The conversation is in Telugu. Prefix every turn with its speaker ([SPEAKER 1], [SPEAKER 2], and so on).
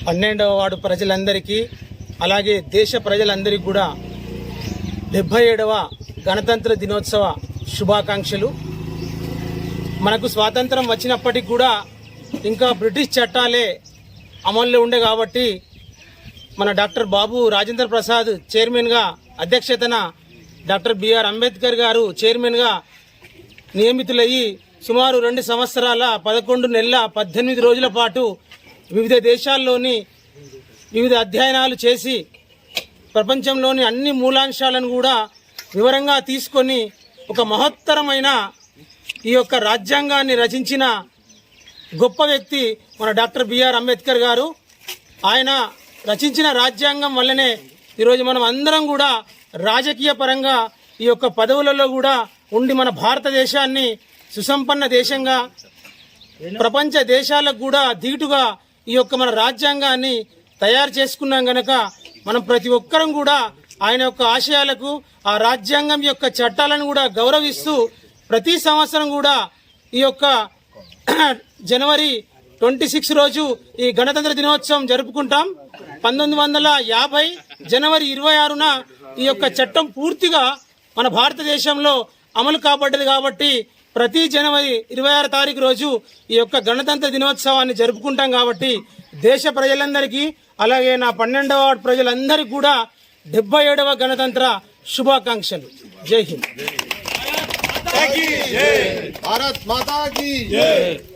[SPEAKER 1] 12వ వార్డు ప్రజలందరికీ అలాగే దేశ ప్రజలందరికీ కూడా 77వ గణతంత్ర దినోత్సవ శుభాకాంక్షలు. మనకు స్వాతంత్రం వచ్చినప్పటికి కూడా ఇంకా బ్రిటిష్ చట్టాలే అమల్లో ఉండే కాబట్టి మన డాక్టర్ బాబు రాజేంద్ర ప్రసాద్ చైర్మన్గా అధ్యక్షతన డాక్టర్ బిఆర్ అంబేద్కర్ గారు చైర్మన్గా నియమితులయ్యి సుమారు 2 సంవత్సరాల 11 నెలల 18 రోజుల పాటు వివిధ దేశాల్లోని వివిధ అధ్యయనాలు చేసి ప్రపంచంలోని అన్ని మూలాంశాలను కూడా వివరంగా తీసుకొని ఒక మహత్తరమైన ఈ యొక్క రాజ్యాంగాన్ని రచించిన గొప్ప వ్యక్తి మన డాక్టర్ బిఆర్ అంబేద్కర్ గారు. ఆయన రచించిన రాజ్యాంగం వల్లనే ఈరోజు మనం అందరం కూడా రాజకీయ పరంగా ఈ యొక్క పదవులలో కూడా ఉండి మన భారతదేశాన్ని సుసంపన్న దేశంగా ప్రపంచ దేశాలకు కూడా ధీటుగా ఈ యొక్క మన రాజ్యాంగాన్ని తయారు చేసుకున్నాం గనక మనం ప్రతి ఒక్కరం కూడా ఆయన యొక్క ఆశయాలకు ఆ రాజ్యాంగం యొక్క చట్టాలను కూడా గౌరవిస్తూ ప్రతి సంవత్సరం కూడా ఈ యొక్క జనవరి 26 రోజు ఈ గణతంత్ర దినోత్సవం జరుపుకుంటాం. 1950 జనవరి 26న ఈ యొక్క చట్టం పూర్తిగా మన భారతదేశంలో అమలు కాబడ్డది కాబట్టి ప్రతి జనవరి 26 తారీఖు రోజు ఈ యొక్క గణతంత్ర దినోత్సవాన్ని జరుపుకుంటాం. కాబట్టి దేశ ప్రజలందరికీ అలాగే నా 12వ వార్డు ప్రజలందరికీ కూడా 77వ గణతంత్ర శుభాకాంక్షలు. జై హింద్.
[SPEAKER 2] भारत माता की जय।